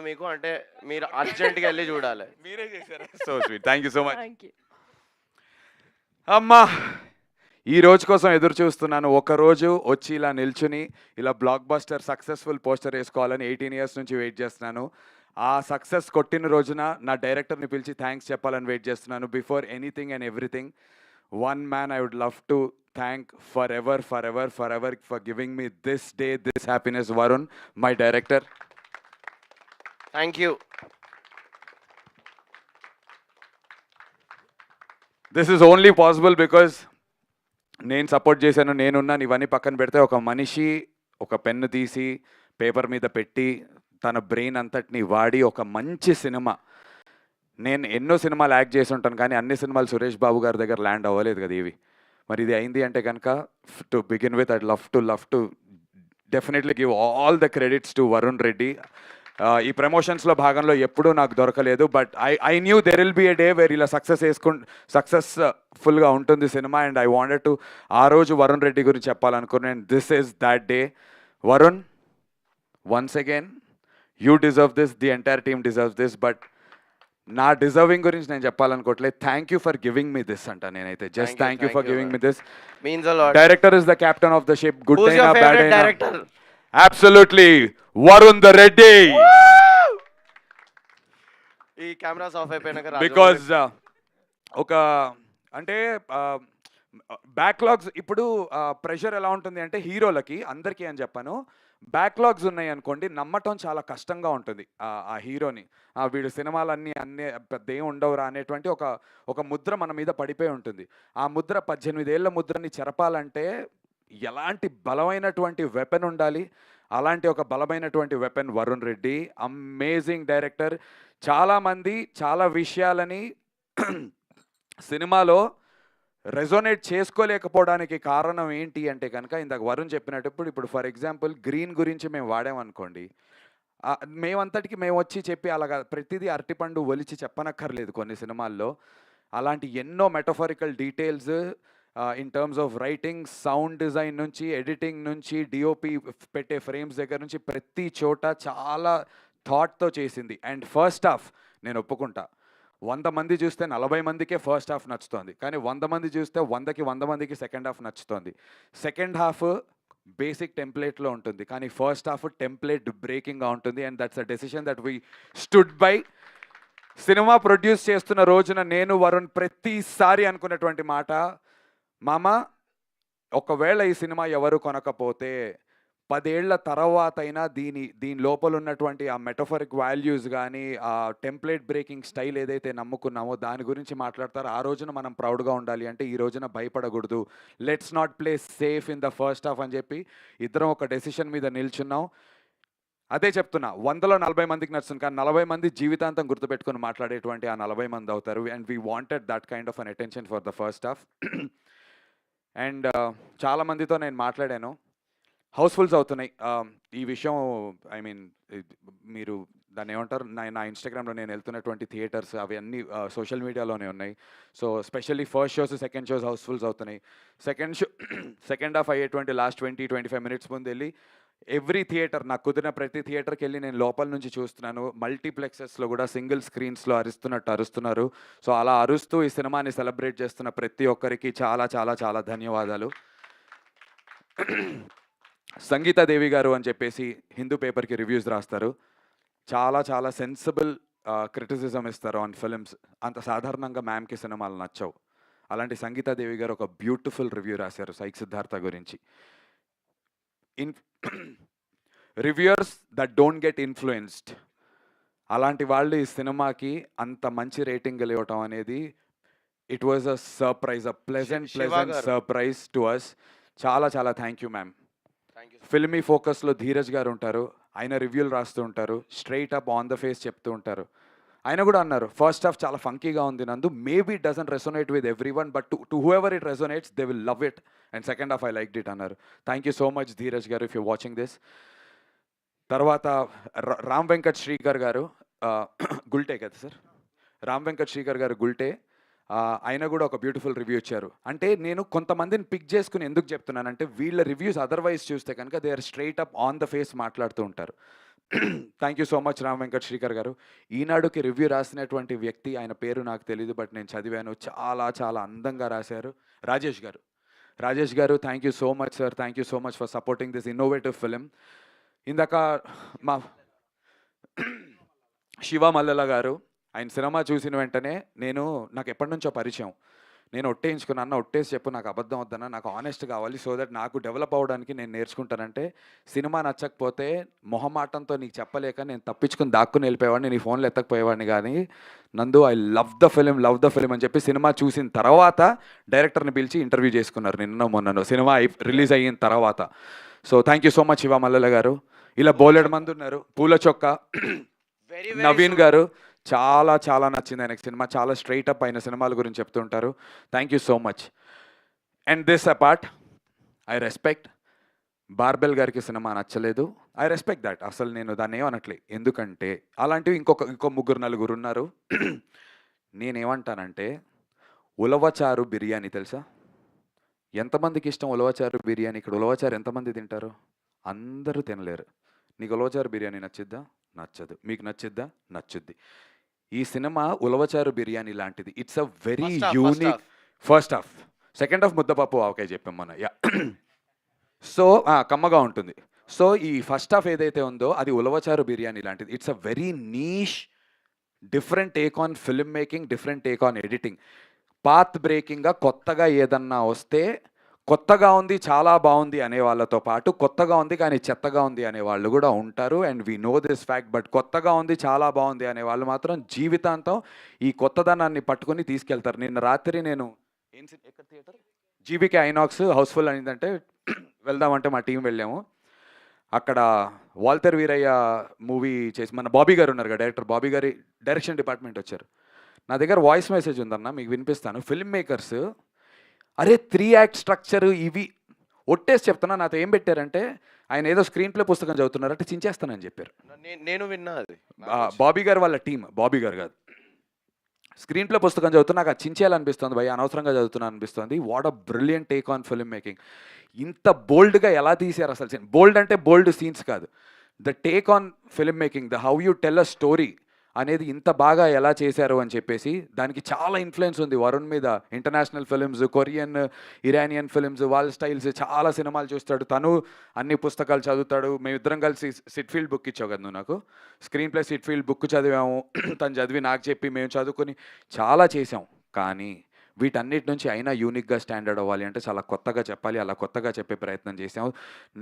మీకు అంటే మీరు అర్జెంట్‌గా ఎళ్లి చూడాలి. మీరే చేశారు. So sweet. Thank you so much. Thank you. అమ్మా! ఈ రోజు కోసం ఎదురు చూస్తున్నాను. ఒకరోజు వచ్చి ఇలా నిల్చుని ఇలా బ్లాక్ బస్టర్ సక్సెస్‌ఫుల్ పోస్టర్ ఏసుకోవాలని 18 ఇయర్స్ నుంచి వెయిట్ చేస్తున్నాను. ఆ సక్సెస్ కొట్టిన రోజున నా డైరెక్టర్‌ని పిలిచి థాంక్స్ చెప్పాలని వెయిట్ చేస్తున్నాను. Before anything and everything, one man I would love to thank for giving me this day, this happiness. Varun, my director. Thank you. This is only possible because నేను సపోర్ట్ చేశాను, నేనున్నాను. ఇవన్నీ పక్కన పెడితే ఒక మనిషి ఒక పెన్ను తీసి పేపర్ మీద పెట్టి తన బ్రెయిన్ అంతటిని వాడి ఒక మంచి సినిమా, నేను ఎన్నో సినిమాలు యాక్ట్ చేసి ఉంటాను కానీ అన్ని సినిమాలు సురేష్ బాబు గారి దగ్గర ల్యాండ్ అవ్వలేదు కదా ఇవి. మరి ఇది అయింది అంటే కనుక to begin with I'd love to definitely give all the credits to Varun Reddy. ఈ ప్రమోషన్స్లో భాగంలో ఎప్పుడూ నాకు దొరకలేదు, but I knew there will be a day where ఇలా సక్సెస్ఫుల్గా ఉంటుంది సినిమా. అండ్ ఐ వాంటెడ్ టు ఆ రోజు వరుణ్ రెడ్డి గురించి చెప్పాలనుకున్నాను. And this is that day. Varun, once again you deserve this, the entire team deserves this. But నా డిజర్వింగ్ గురించి నేను చెప్పాలనుకోవట్లేదు. Thank you for giving me this అంట నేనైతే. Just thank you for giving me this. Means a lot. Director is the captain of the ship. Good Who's అయినా your bad favorite అయినా director? Absolutely Varun the Reddy. ఈ cameras of అయిపోయినాక రాజు because ఒక అంటే backlogs ఇప్పుడు pressure ఎలా ఉంటుంది అంటే హీరోలకి అందరికీ అని చెప్పాను, బ్యాక్లాగ్స్ ఉన్నాయి అనుకోండి నమ్మటం చాలా కష్టంగా ఉంటుంది ఆ హీరోని. వీడు సినిమాలన్నీ అన్నీ పెద్ద ఏం ఉండవురా అనేటువంటి ఒక ముద్ర మన మీద పడిపోయి ఉంటుంది. ఆ ముద్ర 18 ఏళ్ల ముద్రని చెరపాలంటే ఎలాంటి బలమైనటువంటి వెపన్ ఉండాలి. అలాంటి ఒక బలమైనటువంటి weapon Varun Reddy. Amazing director. చాలామంది చాలా విషయాలని సినిమాలో రెజోనేట్ చేసుకోలేకపోవడానికి కారణం ఏంటి అంటే కనుక ఇందాక వరుణ్ చెప్పినప్పుడు ఇప్పుడు ఫర్ ఎగ్జాంపుల్ గ్రీన్ గురించి మేము వాడామనుకోండి, మేమంతటికి మేము వచ్చి చెప్పి అలాగా ప్రతిదీ అరటిపండు ఒలిచి చెప్పనక్కర్లేదు కొన్ని సినిమాల్లో. అలాంటి ఎన్నో metaphorical details in terms of writing, sound design నుంచి, ఎడిటింగ్ నుంచి, డిఓపి పెట్టే ఫ్రేమ్స్ దగ్గర నుంచి ప్రతి చోట చాలా థాట్తో చేసింది. అండ్ ఫస్ట్ హాఫ్ నేను ఒప్పుకుంటా, 100 మంది చూస్తే 40 మందికే ఫస్ట్ హాఫ్ నచ్చుతోంది, కానీ 100 మంది చూస్తే 100కి 100 మందికి సెకండ్ హాఫ్ నచ్చుతోంది. సెకండ్ హాఫ్ బేసిక్ టెంప్లెట్లో ఉంటుంది కానీ ఫస్ట్ హాఫ్ టెంప్లెట్ బ్రేకింగ్గా ఉంటుంది. And that's a decision that we stood by. సినిమా ప్రొడ్యూస్ చేస్తున్న రోజున నేను వరుణ్ ప్రతిసారి అనుకున్నటువంటి మాట, మామ ఒకవేళ ఈ సినిమా ఎవరు కొనకపోతే 10 ఏళ్ల తర్వాత అయినా దీని లోపల ఉన్నటువంటి ఆ మెటఫరిక్ వాల్యూస్ కానీ ఆ టెంప్లెట్ బ్రేకింగ్ స్టైల్ ఏదైతే నమ్ముకున్నామో దాని గురించి మాట్లాడతారు. ఆ రోజున మనం ప్రౌడ్గా ఉండాలి అంటే ఈ రోజున భయపడకూడదు. Let's not play safe in the first half అని చెప్పి ఇద్దరం ఒక డెసిషన్ మీద నిల్చున్నాం. అదే చెప్తున్నా, 100లో 40 మందికి నచ్చుతుంది కానీ 40 మంది జీవితాంతం గుర్తుపెట్టుకుని మాట్లాడేటువంటి ఆ 40 మంది అవుతారు. And we wanted that kind of an attention for the first half. అండ్ చాలామందితో నేను మాట్లాడాను, హౌస్ఫుల్స్ అవుతున్నాయి. ఈ విషయం ఐ మీన్ మీరు దాన్ని ఏమంటారు, నా ఇన్స్టాగ్రామ్లో నేను వెళ్తున్నటువంటి థియేటర్స్ అవి అన్నీ సోషల్ మీడియాలోనే ఉన్నాయి. So specially first shows second shows housefuls అవుతున్నాయి. సెకండ్ హాఫ్ అయ్యేటువంటి లాస్ట్ 20-25 మినిట్స్ ముందు వెళ్ళి ఎవ్రీ థియేటర్, నాకు కుదిరిన ప్రతి థియేటర్కి వెళ్ళి నేను లోపల నుంచి చూస్తున్నాను. మల్టీప్లెక్సెస్లో కూడా సింగిల్ స్క్రీన్స్లో అరుస్తున్నారు. సో అలా అరుస్తూ ఈ సినిమాని సెలబ్రేట్ చేస్తున్న ప్రతి ఒక్కరికి చాలా చాలా చాలా ధన్యవాదాలు. సంగీతాదేవి గారు అని చెప్పేసి హిందూ పేపర్కి రివ్యూస్ రాస్తారు. చాలా చాలా సెన్సిబుల్ క్రిటిసిజం ఇస్తారు ఆన్ ఫిల్మ్స్. అంత సాధారణంగా మ్యామ్కి సినిమాలు నచ్చవు. అలాంటి సంగీతాదేవి గారు ఒక బ్యూటిఫుల్ రివ్యూ రాశారు సైక్ సిద్ధార్థ గురించి. Reviewers that don't get influenced, అలాంటి వాళ్ళు ఈ సినిమాకి అంత మంచి రేటింగ్ ఇవ్వటం అనేది it was a surprise, a pleasant surprise to us. చాలా చాలా థ్యాంక్ యూ మ్యామ్. ఫిల్మీ ఫోకస్లో ధీరజ్ గారు ఉంటారు, ఆయన రివ్యూలు రాస్తూ ఉంటారు, straight up on the face చెప్తూ ఉంటారు. ఆయన కూడా అన్నారు ఫస్ట్ హాఫ్ చాలా ఫంకీగా ఉంది Nandu, maybe it doesn't resonate with everyone but to whoever it resonates they will love it. And second half I liked it అన్నారు. Thank you so much Dheeraj గారు ఇఫ్ యూ వాచింగ్ దిస్. తర్వాత రామ్ వెంకట్ శ్రీకర్ గారు గుల్టే కదా sir, Ram Venkat Srikar గారు గుల్టే, ఆయన కూడా ఒక beautiful review ఇచ్చారు. అంటే నేను కొంతమందిని పిక్ చేసుకుని ఎందుకు చెప్తున్నానంటే వీళ్ళ రివ్యూస్ అదర్వైజ్ చూస్తే కనుక they are straight up on the face మాట్లాడుతూ ఉంటారు. Thank you so much Ram Venkat Srikar garu. ఈనాడుకి రివ్యూ రాసినటువంటి వ్యక్తి, ఆయన పేరు నాకు తెలీదు, బట్ నేను చదివాను. చాలా చాలా అందంగా రాశారు. రాజేష్ గారు. రాజేష్ గారు, thank you so much sir. Thank you so much for supporting this innovative film. ఇందాక మా శివ మల్లెల గారు, ఆయన సినిమా చూసిన వెంటనే నాకు ఎప్పటి నుంచో పరిచయం. నేను ఒట్టేయించుకున్నా, అన్న ఒట్టేసి చెప్పు, నాకు అబద్ధం వద్దన్నా, నాకు ఆనెస్ట్ కావాలి, సో దట్ నాకు డెవలప్ అవ్వడానికి నేను నేర్చుకుంటానంటే, సినిమా నచ్చకపోతే మొహమాటంతో నీకు చెప్పలేక నేను తప్పించుకుని దాక్కుని వెళ్ళిపోయేవాడిని, నీ ఫోన్లో ఎత్తకపోయేవాడిని. కానీ నందు, ఐ లవ్ ద ఫిలిం అని చెప్పి సినిమా చూసిన తర్వాత డైరెక్టర్ని పిలిచి ఇంటర్వ్యూ చేసుకున్నారు నిన్న మొన్నను, సినిమా రిలీజ్ అయిన తర్వాత. So thank you so much Shiva Mallela గారు. ఇలా బోలెడు మంది ఉన్నారు. పూల చొక్క నవీన్ గారు, చాలా చాలా నచ్చింది ఆయనకి సినిమా. చాలా స్ట్రైట్ అప్ అయిన సినిమాల గురించి చెప్తుంటారు. Thank you so much. And this apart, I respect barbell గారికి సినిమా నచ్చలేదు. I respect that. అసలు నేను దాన్ని ఏమనట్లే. ఎందుకంటే అలాంటివి ఇంకో ముగ్గురు నలుగురు ఉన్నారు. నేనేమంటానంటే, ఉలవచారు బిర్యానీ తెలుసా? ఎంతమందికి ఇష్టం ఉలవచారు బిర్యానీ? ఇక్కడ ఉలవచారు ఎంతమంది తింటారు? అందరూ తినలేరు. నీకు ఉలవచారు బిర్యానీ నచ్చిద్దా? నచ్చదు. మీకు నచ్చిద్దా? నచ్చుద్ది. ఈ సినిమా ఉలవచారు బిర్యానీ లాంటిది. It's a very unique. First half, second half ముద్దపప్పు ఆవకాయ చెప్పాం మన. యా, సో కమ్మగా ఉంటుంది. సో ఈ ఫస్ట్ హాఫ్ ఏదైతే ఉందో అది ఉలవచారు బిర్యానీ లాంటిది. It's a very niche, different take on film making, different take on editing. Path బ్రేకింగ్గా కొత్తగా ఏదన్నా వస్తే, కొత్తగా ఉంది చాలా బాగుంది అనే వాళ్ళతో పాటు, కొత్తగా ఉంది కానీ చెత్తగా ఉంది అనే వాళ్ళు కూడా ఉంటారు. And we know this fact. But కొత్తగా ఉంది చాలా బాగుంది అనే వాళ్ళు మాత్రం జీవితాంతం ఈ కొత్తదనాన్ని పట్టుకుని తీసుకెళ్తారు. నిన్న రాత్రి నేను ఎక్కడ థియేటర్, జీబీకే ఐనాక్స్ హౌస్ఫుల్ అయిందంటే వెళ్దామంటే మా టీం వెళ్ళాము. అక్కడ వాల్టర్ వీరయ్య మూవీ చేసి మన బాబీ గారు ఉన్నారు కదా, డైరెక్టర్ బాబీ గారి డైరెక్షన్ డిపార్ట్మెంట్ వచ్చారు. నా దగ్గర వాయిస్ మెసేజ్ ఉందన్న, మీకు వినిపిస్తాను. ఫిల్మ్ మేకర్స్, అరే 3 యాక్ట్ స్ట్రక్చర్ ఇవి ఒట్టేసి చెప్తున్నా. నాతో ఏం పెట్టారంటే, ఆయన ఏదో స్క్రీన్ ప్లే పుస్తకం చదువుతున్నారంటే చించేస్తానని చెప్పారు. నేను విన్నా అది. బాబీ గారు వాళ్ళ టీం, బాబీ గారు కాదు. స్క్రీన్ ప్లే పుస్తకం చదువుతున్నా, నాకు చించేయాలనిపిస్తుంది భయ, అనవసరంగా చదువుతున్నా అనిపిస్తుంది. What a brilliant take on film making. ఇంత బోల్డ్గా ఎలా తీశారు అసలు. బోల్డ్ అంటే బోల్డ్ సీన్స్ కాదు, the take on film making, the how you tell a story అనేది ఇంత బాగా ఎలా చేశారు అని చెప్పేసి. దానికి చాలా ఇన్ఫ్లుయెన్స్ ఉంది వరుణ్ మీద. International films, Korean, Iranian films, వాళ్ళ స్టైల్స్, చాలా సినిమాలు చూస్తాడు తను, అన్ని పుస్తకాలు చదువుతాడు. మేమిద్దరం కలిసి సిట్ఫీల్డ్ బుక్ ఇచ్చావు కదా నువ్వు నాకు, స్క్రీన్ ప్లే సిట్ఫీల్డ్ బుక్ చదివాము. తను చదివి నాకు చెప్పి మేము చదువుకొని చాలా చేసాం. కానీ వీటన్నిటి నుంచి అయినా యూనిక్గా స్టాండర్డ్ అవ్వాలి అంటే చాలా కొత్తగా చెప్పాలి. అలా కొత్తగా చెప్పే ప్రయత్నం చేసాము.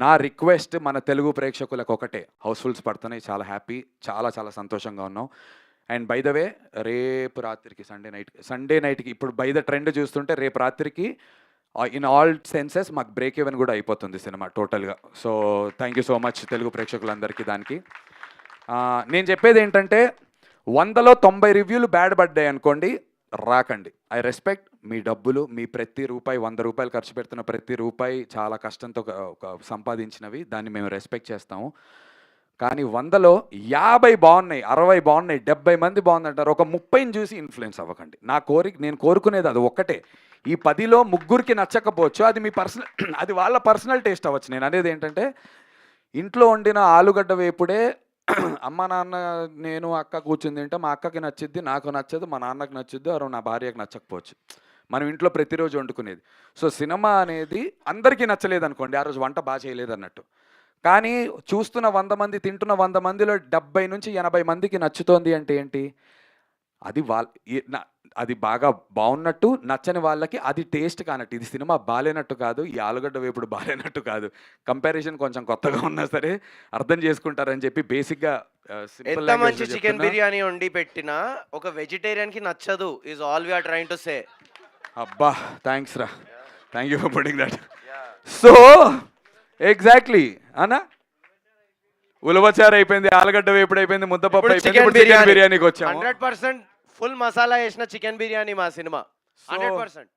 నా రిక్వెస్ట్ మన తెలుగు ప్రేక్షకులకు ఒకటే, హౌస్ఫుల్స్ పడుతున్నాయి, చాలా హ్యాపీ, చాలా చాలా సంతోషంగా ఉన్నాం. అండ్ బై ద వే, రేపు రాత్రికి సండే నైట్కి ఇప్పుడు బై ద ట్రెండ్ చూస్తుంటే రేపు రాత్రికి ఇన్ ఆల్ సెన్సెస్ మాకు బ్రేక్ ఈవెన్ కూడా అయిపోతుంది సినిమా టోటల్గా. So thank you so much Telugu ప్రేక్షకులందరికీ. దానికి నేను చెప్పేది ఏంటంటే, 100లో 90 రివ్యూలు బ్యాడ్ పడ్డాయి అనుకోండి, రాకండి. ఐ రెస్పెక్ట్ మీ డబ్బులు, మీ ప్రతి రూపాయి, 100 రూపాయలు ఖర్చు పెడుతున్న ప్రతి రూపాయి చాలా కష్టంతో సంపాదించినవి, దాన్ని మేము రెస్పెక్ట్ చేస్తాము. కానీ 100లో 50 బాగున్నాయి, 60 బాగున్నాయి, 70 మంది బాగుందంటారు, ఒక 30ని చూసి ఇన్ఫ్లుయెన్స్ అవ్వకండి. నేను కోరుకునేది అది ఒక్కటే. ఈ 10లో ముగ్గురికి నచ్చకపోవచ్చు, అది మీ పర్సనల్ అది వాళ్ళ పర్సనల్ టేస్ట్ అవ్వచ్చు. నేను అనేది ఏంటంటే, ఇంట్లో వండిన ఆలుగడ్డ వేపుడే అమ్మ నాన్న నేను అక్క కూర్చుని తింటే మా అక్కకి నచ్చిద్ది, నాకు నచ్చదు, మా నాన్నకి నచ్చుద్ది, అరే నా భార్యకి నచ్చకపోవచ్చు. మనం ఇంట్లో ప్రతిరోజు వండుకునేది. సో సినిమా అనేది అందరికీ నచ్చలేదు అనుకోండి, ఆ రోజు వంట బాగా చేయలేదు అన్నట్టు. కానీ చూస్తున్న 100 మంది, తింటున్న 100 మందిలో 70 నుంచి 80 మందికి నచ్చుతోంది అంటే ఏంటి? అది బాగా బాగున్నట్టు, నచ్చని వాళ్ళకి అది టేస్ట్ కానట్టు. ఇది సినిమా బాలేనట్టు కాదు, ఈ ఆలుగడ్డ వేపుడు బాలేనట్టు కాదు. కంపారిజన్ కొంచెం కొత్తగా ఉన్నా సరే అర్థం చేసుకుంటారని చెప్పి బేసిక్గా ఎంత మంచి చికెన్ బిర్యానీ వండి పెట్టినా ఒక వెజిటేరియన్ కి నచ్చదు, is all we are trying to say. అబ్బా థ్యాంక్స్ రా, thank you for putting that. So exactly అన్నా, ఉలవచారు అయిపోయింది, ఆలుగడ్డ వేపుడు అయిపోయింది, ముద్దపప్పు అయిపోయింది, చికెన్ బిర్యానీకి వచ్చాము. 100% ఫుల్ మసాలా వేసిన చికెన్ బిర్యానీ మా సినిమా. 100%.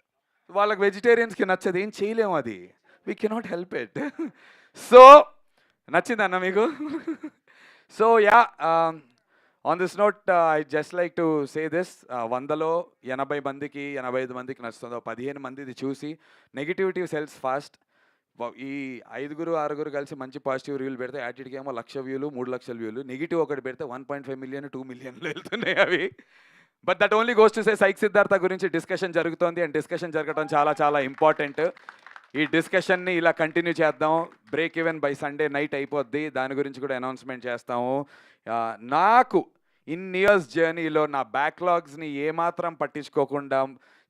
వాళ్ళకి వెజిటేరియన్స్కి నచ్చదు, ఏం చేయలేము, అది we cannot help it. So నచ్చిందన్న మీకు? So yeah, on this note I just like to say this, 100లో 80 మందికి 85 మందికి నచ్చుతుందో, 15 మంది ఇది చూసి నెగిటివిటీ సెల్స్ ఫాస్ట్, ఈ 5, 6 కలిసి మంచి పాజిటివ్ రివ్యూలు పెడితే యాటిట్యూడ్‌కి ఏమో 1,00,000 వ్యూలు, 3,00,000 వ్యూలు. నెగెటివ్ ఒకటి పెడితే 1.5 మిలియన్, 2 మిలియన్‌లో వెళ్తున్నాయి అవి. But that only goes to say psych Siddhartha గురించి డిస్కషన్ జరుగుతోంది. అండ్ డిస్కషన్ జరగడం చాలా చాలా ఇంపార్టెంట్. ఈ డిస్కషన్‌ని ఇలా కంటిన్యూ చేద్దాం. Break even by Sunday night అయిపోద్ది. దాని గురించి కూడా అనౌన్స్‌మెంట్ చేస్తాము. నాకు ఇన్ని ఇయర్స్ జర్నీలో నా బ్యాక్‌లాగ్స్‌ని ఏమాత్రం పట్టించుకోకుండా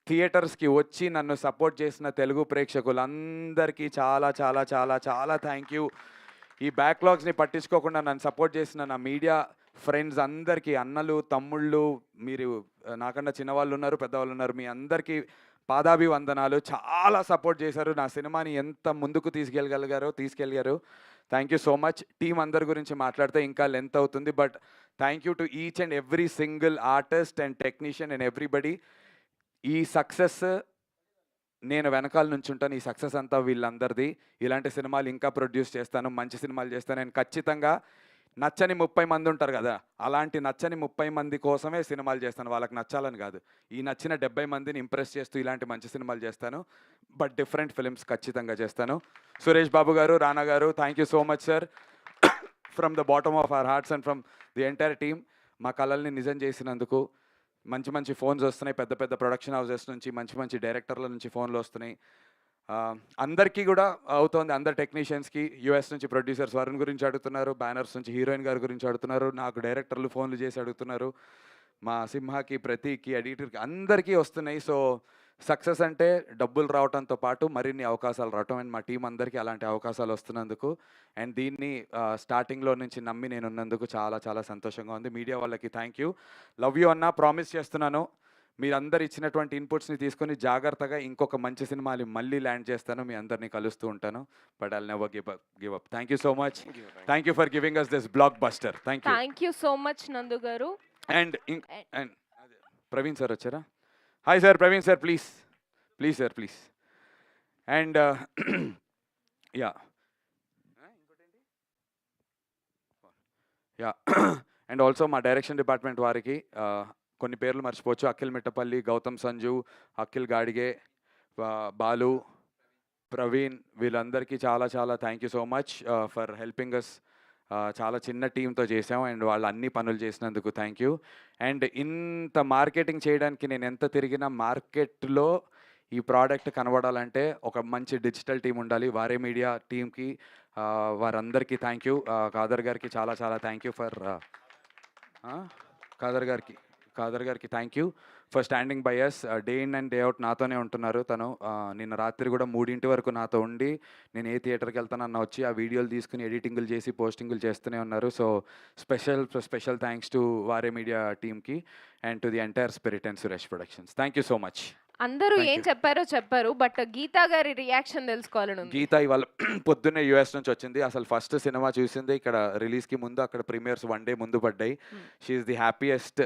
థియేటర్స్‌కి వచ్చి నన్ను సపోర్ట్ చేసిన తెలుగు ప్రేక్షకులందరికీ చాలా చాలా చాలా చాలా థ్యాంక్ యూ. ఈ బ్యాక్‌లాగ్స్‌ని పట్టించుకోకుండా నన్ను సపోర్ట్ చేసిన నా మీడియా ఫ్రెండ్స్ అందరికీ, అన్నలు, తమ్ముళ్ళు, మీరు నాకన్నా చిన్నవాళ్ళు ఉన్నారు, పెద్దవాళ్ళు ఉన్నారు. మీ అందరికీ పాదాభివందనాలు. చాలా సపోర్ట్ చేశారు. నా సినిమాని ఎంత ముందుకు తీసుకెళ్ళగారు. Thank you so much. Team అందరి గురించి మాట్లాడితే ఇంకా లెంత్ అవుతుంది. But thank you to each and every single artist and technician and everybody. ఈ సక్సెస్ నేను వెనకాల నుంచి ఉంటాను. ఈ సక్సెస్ అంతా వీళ్ళందరిది. ఇలాంటి సినిమాలు ఇంకా ప్రొడ్యూస్ చేస్తాను, మంచి సినిమాలు చేస్తాను. నేను ఖచ్చితంగా నచ్చని 30 మంది ఉంటారు కదా, అలాంటి నచ్చని 30 మంది కోసమే సినిమాలు చేస్తాను. వాళ్ళకి నచ్చాలని కాదు. ఈ నచ్చిన 70 మందిని ఇంప్రెస్ చేస్తూ ఇలాంటి మంచి సినిమాలు చేస్తాను. బట్ డిఫరెంట్ ఫిల్మ్స్ ఖచ్చితంగా చేస్తాను. సురేష్ బాబు గారు, రానా గారు, thank you so much sir. From the bottom of our hearts and from the entire team. మా కళల్ని నిజం చేసినందుకు. మంచి మంచి ఫోన్స్ వస్తున్నాయి, పెద్ద పెద్ద ప్రొడక్షన్ హౌసెస్ నుంచి, మంచి మంచి డైరెక్టర్ల నుంచి ఫోన్లు వస్తున్నాయి. అందరికీ కూడా అవుతోంది. అందరు టెక్నీషియన్స్కి యూఎస్ నుంచి ప్రొడ్యూసర్స్ వరుణ్ గురించి అడుగుతున్నారు, బ్యానర్స్ నుంచి హీరోయిన్ గారి గురించి అడుగుతున్నారు, నాకు డైరెక్టర్లు ఫోన్లు చేసి అడుగుతున్నారు, మా సింహాకి, ప్రతీక్కి, ఎడిటర్కి అందరికీ వస్తున్నాయి. సో సక్సెస్ అంటే డబ్బులు రావడంతో పాటు మరిన్ని అవకాశాలు రావటం. అండ్ మా టీం అందరికీ అలాంటి అవకాశాలు వస్తున్నందుకు అండ్ దీన్ని స్టార్టింగ్లో నుంచి నమ్మి నేను ఉన్నందుకు చాలా చాలా సంతోషంగా ఉంది. మీడియా వాళ్ళకి థ్యాంక్ యూ. లవ్ యూ అన్న. ప్రామిస్ చేస్తున్నాను, మీరందరు ఇచ్చినటువంటి ఇన్పుట్స్ని తీసుకొని జాగ్రత్తగా ఇంకొక మంచి సినిమాలు మళ్ళీ ల్యాండ్ చేస్తాను. మీ అందరినీ కలుస్తూ ఉంటాను. But I'll never give up. Thank you so much. Thank you for giving us this blockbuster. Thank you so much Nandu garu. And Praveen sir వచ్చారా? Hi sir, Praveen sir, please sir, please. And yeah and also మా direction department వారికి కొన్ని పేర్లు మర్చిపోవచ్చు. అఖిల్ మిట్టపల్లి, గౌతమ్ సంజు, అఖిల్ గాడిగే, బాలు, ప్రవీణ్, వీళ్ళందరికీ చాలా చాలా thank you so much for helping us. చాలా చిన్న టీంతో చేసాం అండ్ వాళ్ళు అన్ని పనులు చేసినందుకు థ్యాంక్ యూ. అండ్ ఇంత మార్కెటింగ్ చేయడానికి నేను ఎంత తిరిగినా మార్కెట్లో ఈ ప్రోడక్ట్ కనబడాలంటే ఒక మంచి డిజిటల్ టీం ఉండాలి. వారే మీడియా టీంకి వారందరికీ థ్యాంక్ యూ. ఖాదర్ గారికి చాలా చాలా థ్యాంక్ యూ ఫర్ ఖాదర్ గారికి thank you for standing by us. Day in and day out నాతోనే ఉంటున్నారు. తను నిన్న రాత్రి కూడా 3 వరకు నాతో ఉండి నేను ఏ థియేటర్కి వెళ్తానన్న వచ్చి ఆ వీడియోలు తీసుకుని ఎడిటింగ్లు చేసి పోస్టింగ్లు చేస్తూనే ఉన్నారు. సో స్పెషల్ థ్యాంక్స్ టు వారే మీడియా టీమ్కి and to the entire spirit and Suresh productions. Thank you so much. అందరూ ఏం చెప్పారు, బట్ గీతా గారి రియాక్షన్ తెలుసుకోవాలని ఉంది. గీత ఇవాళ పొద్దున్నే యూఎస్ నుంచి వచ్చింది. అసలు ఫస్ట్ సినిమా చూసింది ఇక్కడ రిలీజ్కి ముందు. అక్కడ ప్రీమియర్స్ 1 డే ముందు పడ్డాయి. She's the happiest,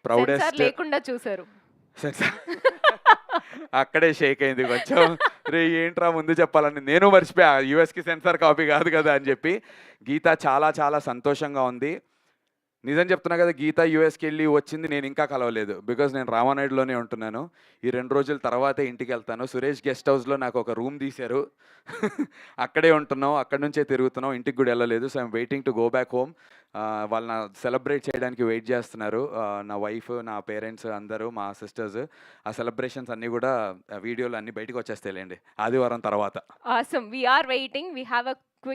proudest. లేకుండా చూసారు. అక్కడే షేక్ అయింది కొంచెం. రే ఏంట్రా ముందు చెప్పాలని, నేను మర్చిపోయా యూఎస్కి సెన్సార్ కాపీ కాదు కదా అని చెప్పి. గీత చాలా చాలా సంతోషంగా ఉంది. నిజం చెప్తున్నా కదా, గీత యూఎస్కి వెళ్ళి వచ్చింది, నేను ఇంకా కలవలేదు. బికాజ్ నేను రామానాయుడులోనే ఉంటున్నాను. ఈ 2 రోజుల తర్వాతే ఇంటికి వెళ్తాను. సురేష్ గెస్ట్ హౌస్లో నాకు ఒక రూమ్ తీశారు. అక్కడే ఉంటున్నాం, అక్కడి నుంచే తిరుగుతున్నాం. ఇంటికి కూడా వెళ్ళలేదు. So I'm waiting to go back home. వాళ్ళు నా సెలబ్రేట్ చేయడానికి వెయిట్ చేస్తున్నారు. నా వైఫ్, నా పేరెంట్స్ అందరూ, మా సిస్టర్స్. ఆ సెలబ్రేషన్స్ అన్నీ కూడా వీడియోలు అన్నీ బయటకు వచ్చేస్తాయిలేండి ఆదివారం తర్వాత. Awesome. We are waiting. We have a quick